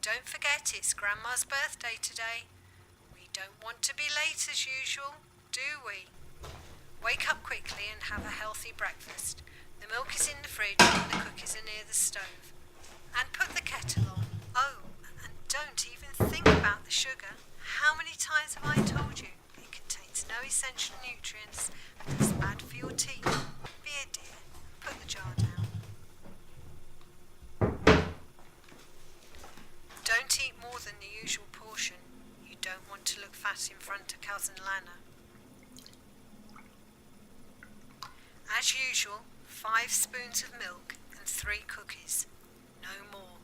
Don't forget it's Grandma's birthday today. We don't want to be late as usual, do we? Wake up quickly and have a healthy breakfast. The milk is in the fridge and the cookies are near the stove. And put the kettle on. Oh, and don't even think about the sugar. How many times have I told you? It contains no essential nutrients and is bad for your teeth. Be a dear. Put the jar down. Don't eat more than the usual portion. You don't want to look fat in front of Cousin Lana. As usual, 5 spoons of milk and 3 cookies. No more.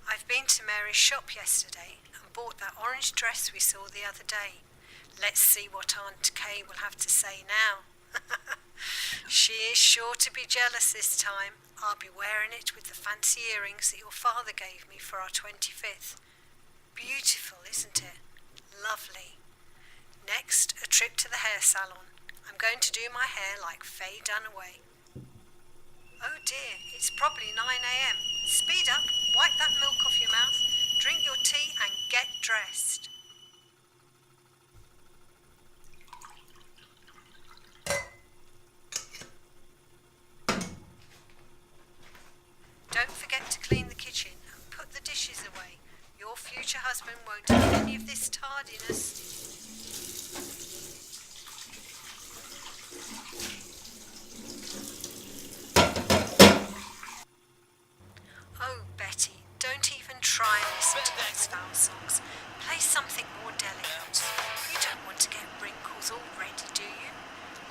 I've been to Mary's shop yesterday and bought that orange dress we saw the other day. Let's see what Aunt Kay will have to say now. She is sure to be jealous this time. I'll be wearing it with the fancy earrings that your father gave me for our 25th. Beautiful, isn't it? Lovely. Next, a trip to the hair salon. I'm going to do my hair like Faye Dunaway. Oh dear, it's probably 9 a.m. Speed up, wipe that milk off your mouth, drink your tea and get dressed. Don't forget to clean the kitchen and put the dishes away. Your future husband won't have any of this tardiness. Oh, Betty, don't even try and listen to those foul songs. Play something more delicate. You don't want to get wrinkles already, do you?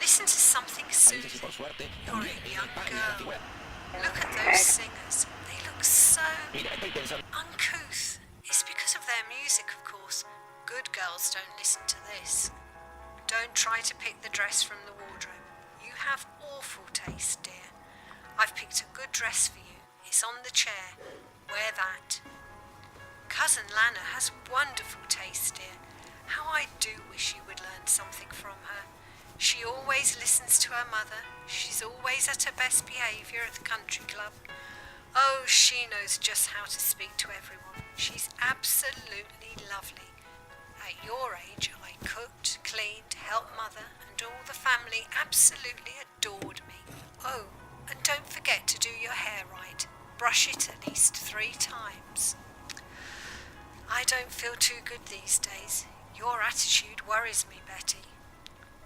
Listen to something soothing. You're a young girl. Look at those singers. They look so uncouth. It's because of their music, of course. Good girls don't listen to this. Don't try to pick the dress from the wardrobe. You have awful taste, dear. I've picked a good dress for you. It's on the chair. Wear that. Cousin Lana has wonderful taste, dear. How I do wish you would learn something from her. She always listens to her mother. She's always at her best behaviour at the country club. Oh, she knows just how to speak to everyone. She's absolutely lovely. At your age, I cooked, cleaned, helped mother, and all the family absolutely adored me. Oh, and don't forget to do your hair right. Brush it at least 3 times. I don't feel too good these days. Your attitude worries me, Betty.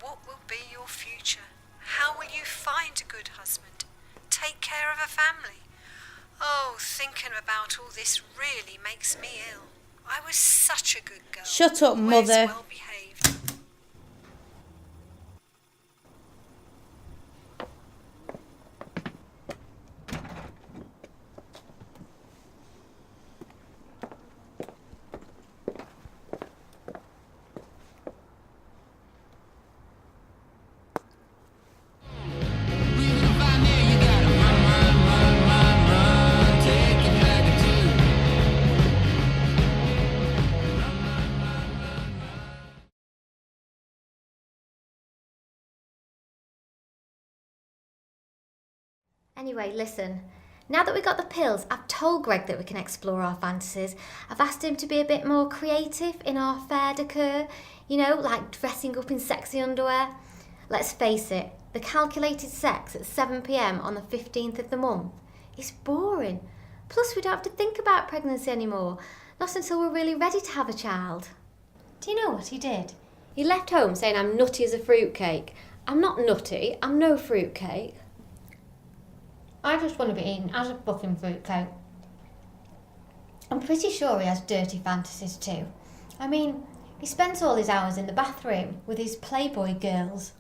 What will be your future? How will you find a good husband? Take care of a family? Oh, thinking about all this really makes me ill. I was such a good girl. Shut up, always Mother. well behaved. Anyway, listen. Now that we got the pills, I've told Greg that we can explore our fantasies. I've asked him to be a bit more creative in our fair decor. You know, like dressing up in sexy underwear. Let's face it, the calculated sex at 7 p.m. on the 15th of the month is boring. Plus, we don't have to think about pregnancy anymore. Not until we're really ready to have a child. Do you know what he did? He left home saying I'm nutty as a fruitcake. I'm not nutty, I'm no fruitcake. I just want to be eaten as a fucking fruitcake. I'm pretty sure he has dirty fantasies too. I mean, he spends all his hours in the bathroom with his Playboy girls.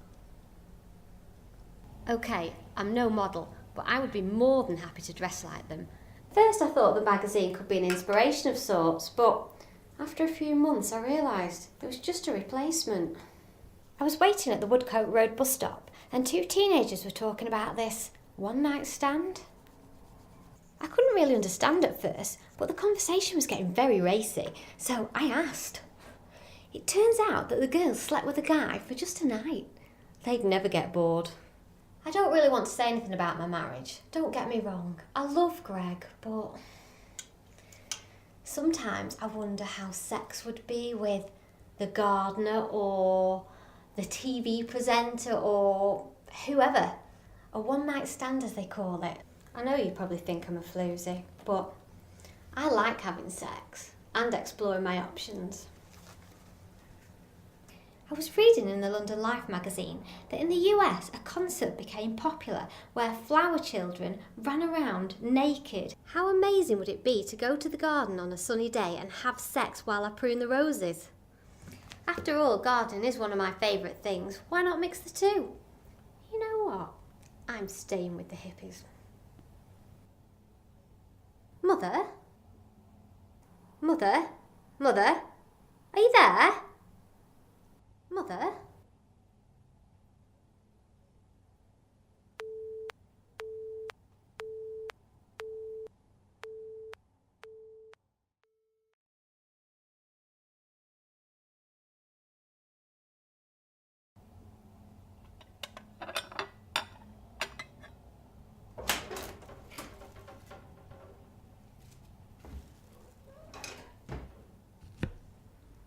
Okay, I'm no model, but I would be more than happy to dress like them. First I thought the magazine could be an inspiration of sorts, but after a few months I realised it was just a replacement. I was waiting at the Woodcote Road bus stop and 2 teenagers were talking about this one-night stand. I couldn't really understand at first, but the conversation was getting very racy, so I asked. It turns out that the girls slept with a guy for just a night. They'd never get bored. I don't really want to say anything about my marriage. Don't get me wrong. I love Greg, but sometimes I wonder how sex would be with the gardener or the TV presenter or whoever. A one-night stand, as they call it. I know you probably think I'm a floozy, but I like having sex and exploring my options. I was reading in the London Life magazine that in the US a concept became popular where flower children ran around naked. How amazing would it be to go to the garden on a sunny day and have sex while I prune the roses? After all, gardening is one of my favourite things. Why not mix the two? You know what? I'm staying with the hippies. Mother? Mother? Mother? Are you there? Mother?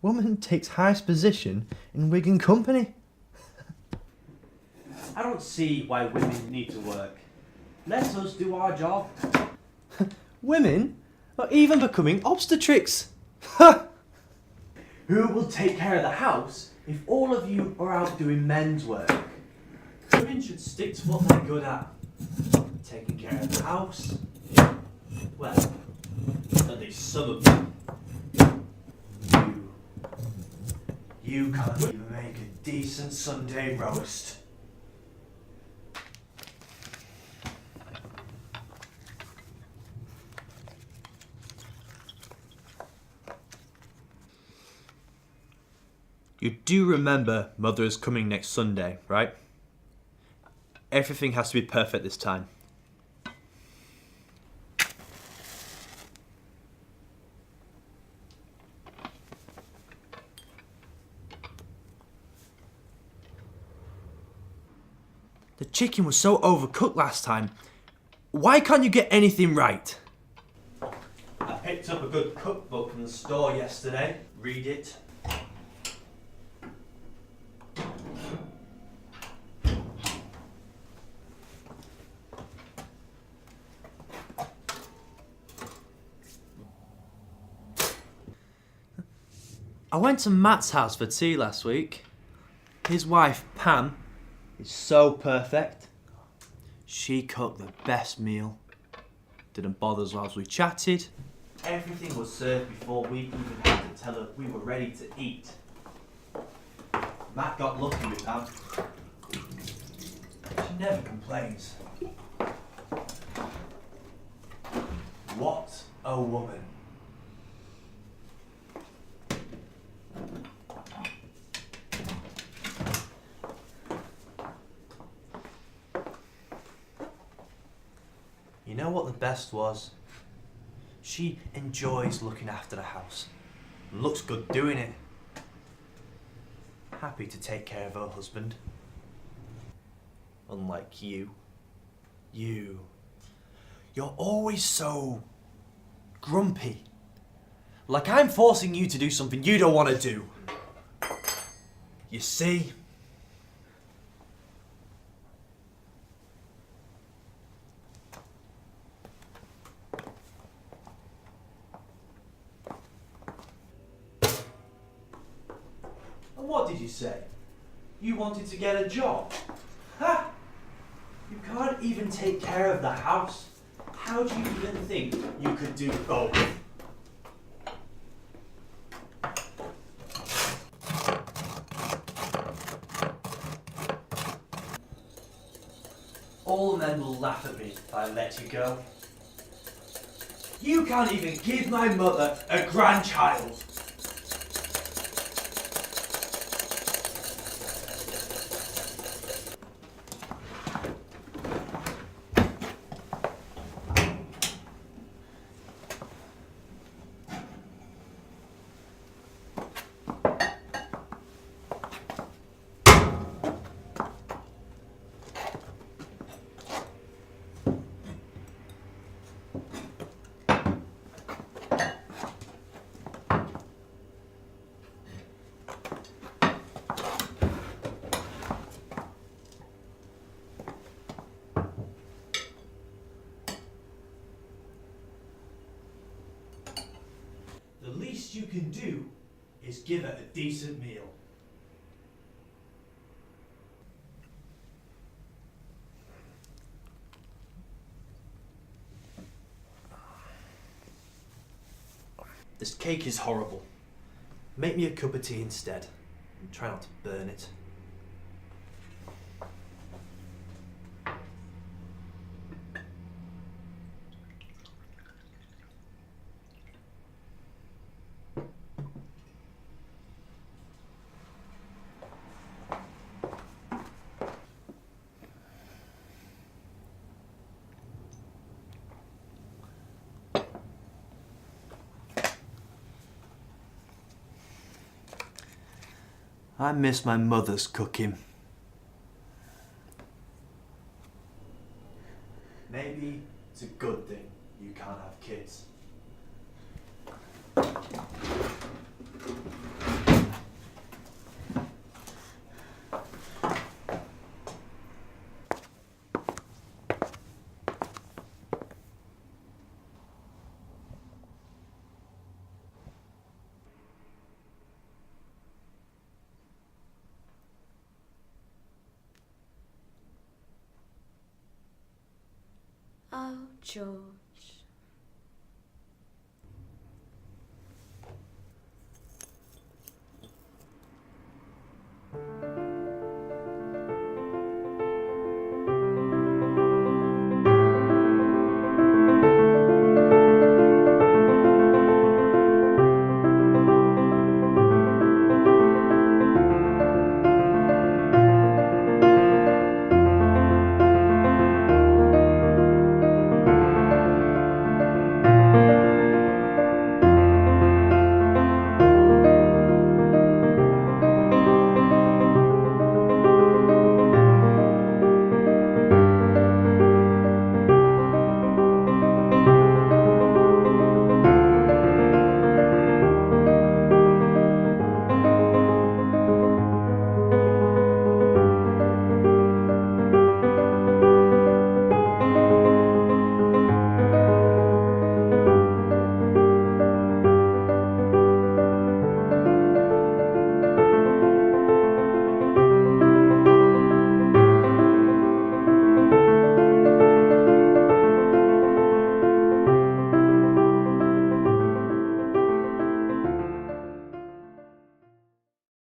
Woman takes highest position in Wigan Company. I don't see why women need to work. Let us do our job. Women are even becoming obstetrics. Who will take care of the house if all of you are out doing men's work? Women should stick to what they're good at. Taking care of the house. Well, at least some of them. You can't even make a decent Sunday roast. You do remember Mother is coming next Sunday, right? Everything has to be perfect this time. The chicken was so overcooked last time. Why can't you get anything right? I picked up a good cookbook from the store yesterday. Read it. I went to Matt's house for tea last week. His wife, Pam, is so perfect. She cooked the best meal. Didn't bother us whilst we chatted. Everything was served before we even had to tell her we were ready to eat. Matt got lucky with Pam. She never complains. What a woman. You know what the best was? She enjoys looking after the house. Looks good doing it. Happy to take care of her husband. Unlike you. You're always so grumpy. Like I'm forcing you to do something you don't want to do. You see? And what did you say? You wanted to get a job? Ha! You can't even take care of the house. How do you even think you could do both? All men will laugh at me if I let you go. You can't even give my mother a grandchild. can do is give it a decent meal. This cake is horrible. Make me a cup of tea instead, and try not to burn it. I miss my mother's cooking. Maybe it's a good thing you can't have kids. Oh, George.